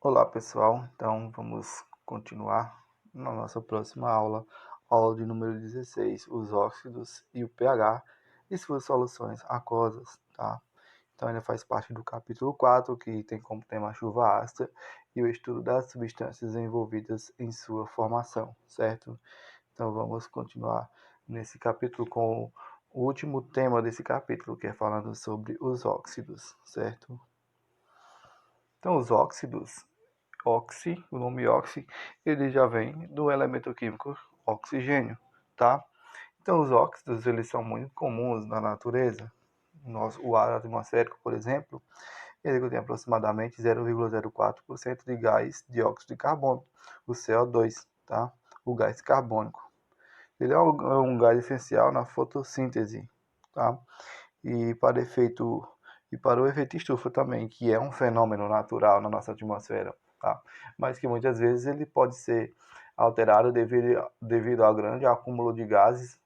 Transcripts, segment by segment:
Olá pessoal, então vamos continuar na nossa próxima aula, aula de número 16, os óxidos e o pH e suas soluções aquosas, tá? Então ainda faz parte do capítulo 4, que tem como tema a chuva ácida e o estudo das substâncias envolvidas em sua formação, certo? Então vamos continuar nesse capítulo com o último tema desse capítulo, que é falando sobre os óxidos, certo? Então os óxidos o nome oxi, ele já vem do elemento químico oxigênio, tá? Então os óxidos, eles são muito comuns na natureza. O ar atmosférico, por exemplo, ele contém aproximadamente 0,04% de gás dióxido de carbono, o CO2, tá? O gás carbônico. Ele é um gás essencial na fotossíntese, tá? E para o efeito estufa também, que é um fenômeno natural na nossa atmosfera, tá? Mas que muitas vezes ele pode ser alterado devido ao grande acúmulo de gases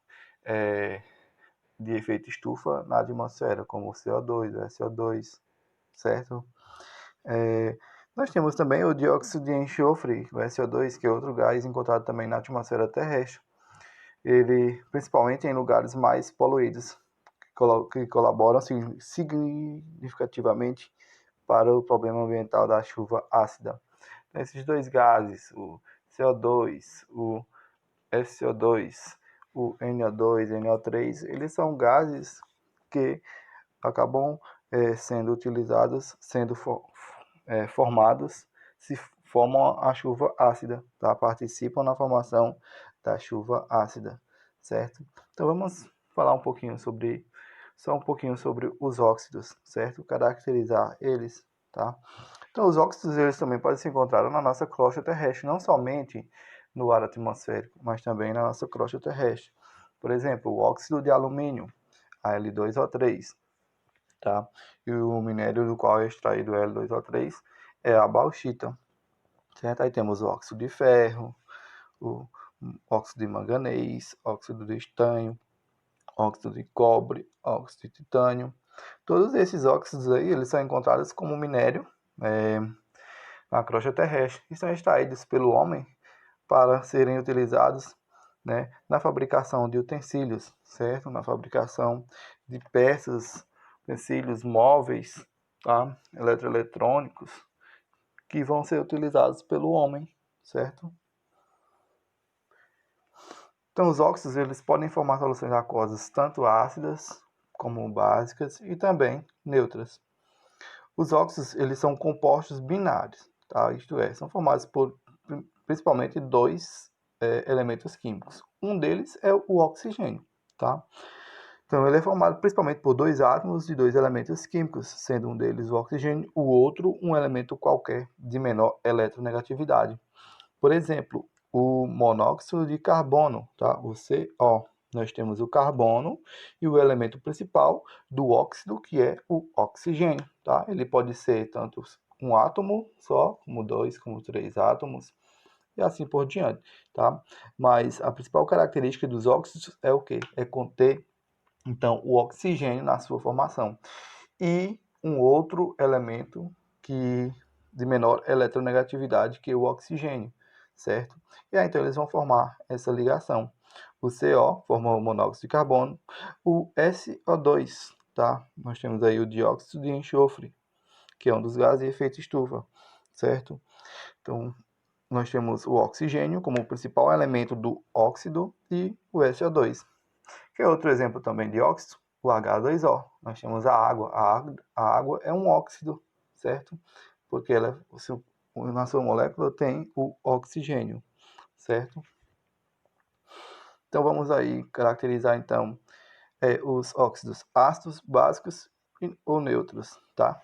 de efeito estufa na atmosfera, como o CO2, o SO2, certo? Nós temos também o dióxido de enxofre, o SO2, que é outro gás encontrado também na atmosfera terrestre. Ele, principalmente em lugares mais poluídos, que colaboram significativamente para o problema ambiental da chuva ácida. Então, esses dois gases, o CO2, o SO2, o NO2, NO3, eles são gases que acabam sendo utilizados, formados, se formam a chuva ácida, tá? Participam na formação da chuva ácida, certo? Então vamos falar só um pouquinho sobre os óxidos, certo? Caracterizar eles, tá? Então os óxidos, eles também podem se encontrar na nossa crosta terrestre, não somente no ar atmosférico, mas também na nossa crosta terrestre. Por exemplo, o óxido de alumínio, Al2O3, tá? E o minério do qual é extraído o Al2O3 é a bauxita, certo? Aí temos o óxido de ferro, o óxido de manganês, óxido de estanho, óxido de cobre, óxido de titânio. Todos esses óxidos aí, eles são encontrados como minério na crosta terrestre e são extraídos pelo homem para serem utilizados, né, na fabricação de utensílios, certo? Na fabricação de peças, utensílios móveis, tá? Eletroeletrônicos, que vão ser utilizados pelo homem, certo? Então, os óxidos, eles podem formar soluções aquosas tanto ácidas como básicas e também neutras. Os óxidos, eles são compostos binários, tá? Isto é, são formados por principalmente dois elementos químicos. Um deles é o oxigênio, tá? Então, ele é formado principalmente por dois átomos de dois elementos químicos, sendo um deles o oxigênio, o outro um elemento qualquer de menor eletronegatividade. Por exemplo, o monóxido de carbono, tá? O CO. Nós temos o carbono e o elemento principal do óxido, que é o oxigênio, tá? Ele pode ser tanto um átomo só, como dois, como três átomos, e assim por diante, tá? Mas a principal característica dos óxidos é o quê? É conter, então, o oxigênio na sua formação. E um outro elemento que de menor eletronegatividade que o oxigênio, certo? E aí, então, eles vão formar essa ligação. O CO forma o monóxido de carbono, o SO2, tá? Nós temos aí o dióxido de enxofre, que é um dos gases de efeito estufa, certo? Então, nós temos o oxigênio como o principal elemento do óxido e o SO2. Que é outro exemplo também de óxido? O H2O. Nós temos a água. A água é um óxido, certo? Porque na sua molécula tem o oxigênio, certo? Então vamos aí caracterizar então os óxidos ácidos, básicos ou neutros, tá?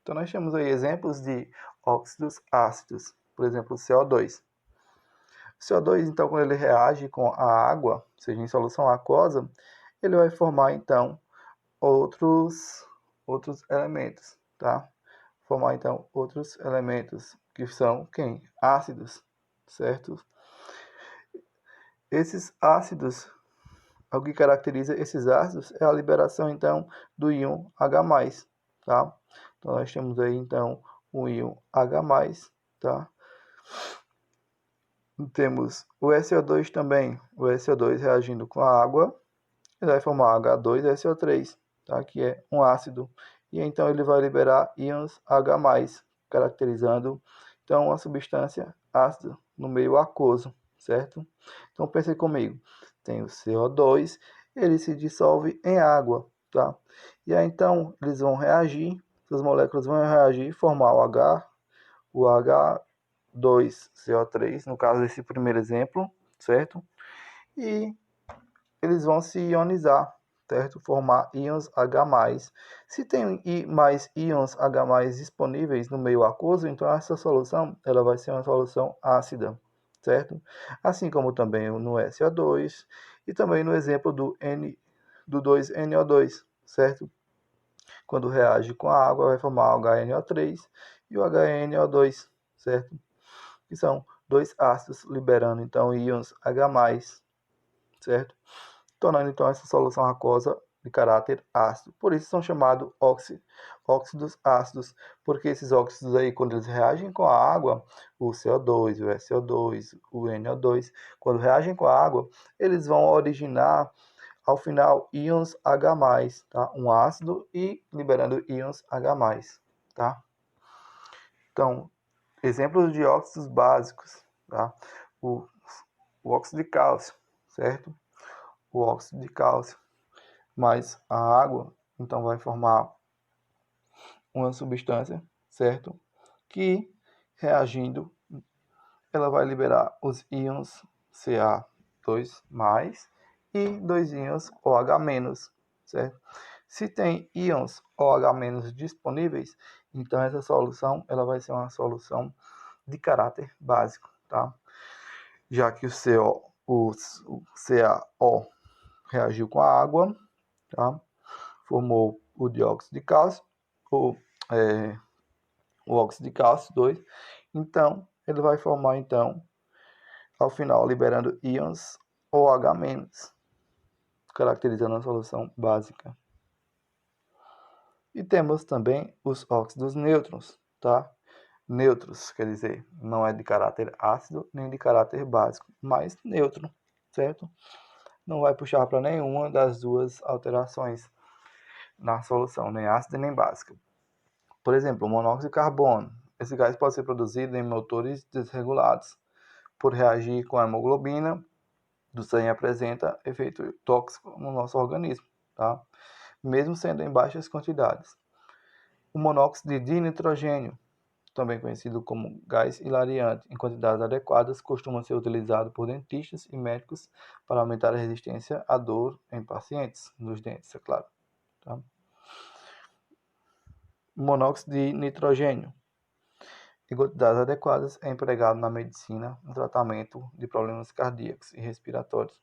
Então nós temos aí exemplos de óxidos ácidos, por exemplo, o CO2. O CO2, então, quando ele reage com a água, seja em solução aquosa, ele vai formar então outros elementos, tá? Formar então outros elementos que são quem? Ácidos, certo? Esses ácidos, o que caracteriza esses ácidos é a liberação então do íon H+, tá? Então nós temos aí então o íon H+, tá? Temos o SO2 também, o SO2 reagindo com a água, ele vai formar H2SO3, tá? Que é um ácido, e então ele vai liberar íons H+, caracterizando então uma substância ácida no meio aquoso, certo? Então pense comigo, tem o CO2, ele se dissolve em água, tá? E aí então eles vão reagir, essas moléculas vão reagir e formar o H2CO3, no caso desse primeiro exemplo, certo? E eles vão se ionizar, certo? Formar íons H+. Se tem mais íons H+ disponíveis no meio aquoso, então essa solução ela vai ser uma solução ácida, certo? Assim como também no SO2 e também no exemplo do 2NO2, certo? Quando reage com a água, vai formar o HNO3 e o HNO2, certo? Que são dois ácidos liberando então íons H+, certo? Tornando então essa solução aquosa de caráter ácido. Por isso são chamados óxidos ácidos, porque esses óxidos aí, quando eles reagem com a água, o CO2, o SO2, o NO2, quando reagem com a água, eles vão originar ao final íons H+, tá? Um ácido e liberando íons H+, tá? Então, exemplos de óxidos básicos, tá? O, o óxido de cálcio, certo? O óxido de cálcio mais a água, então vai formar uma substância, certo? Que reagindo, ela vai liberar os íons Ca2+ e dois íons OH-, certo? Se tem íons OH- disponíveis, então essa solução ela vai ser uma solução de caráter básico, tá? Já que o CaO reagiu com a água, tá? Formou o dióxido de cálcio, o, o óxido de cálcio 2. Então, ele vai formar, então, ao final, liberando íons OH-, caracterizando a solução básica. E temos também os óxidos nêutrons, tá? Neutros, quer dizer, não é de caráter ácido nem de caráter básico, mas neutro, certo? Não vai puxar para nenhuma das duas alterações na solução, nem ácida nem básica. Por exemplo, o monóxido de carbono. Esse gás pode ser produzido em motores desregulados. Por reagir com a hemoglobina do sangue, apresenta efeito tóxico no nosso organismo, tá? Mesmo sendo em baixas quantidades. O monóxido de nitrogênio, também conhecido como gás hilariante, em quantidades adequadas, costuma ser utilizado por dentistas e médicos para aumentar a resistência à dor em pacientes, nos dentes, é claro. Tá? O monóxido de nitrogênio, em quantidades adequadas, é empregado na medicina no tratamento de problemas cardíacos e respiratórios,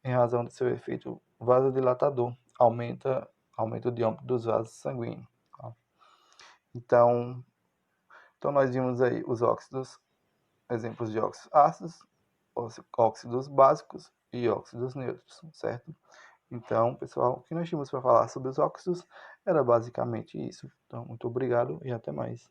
em razão de seu efeito vasodilatador, aumenta o diâmetro dos vasos sanguíneos. Tá? Então nós vimos aí os óxidos, exemplos de óxidos ácidos, óxidos básicos e óxidos neutros, certo? Então, pessoal, o que nós tínhamos para falar sobre os óxidos era basicamente isso. Então, muito obrigado e até mais.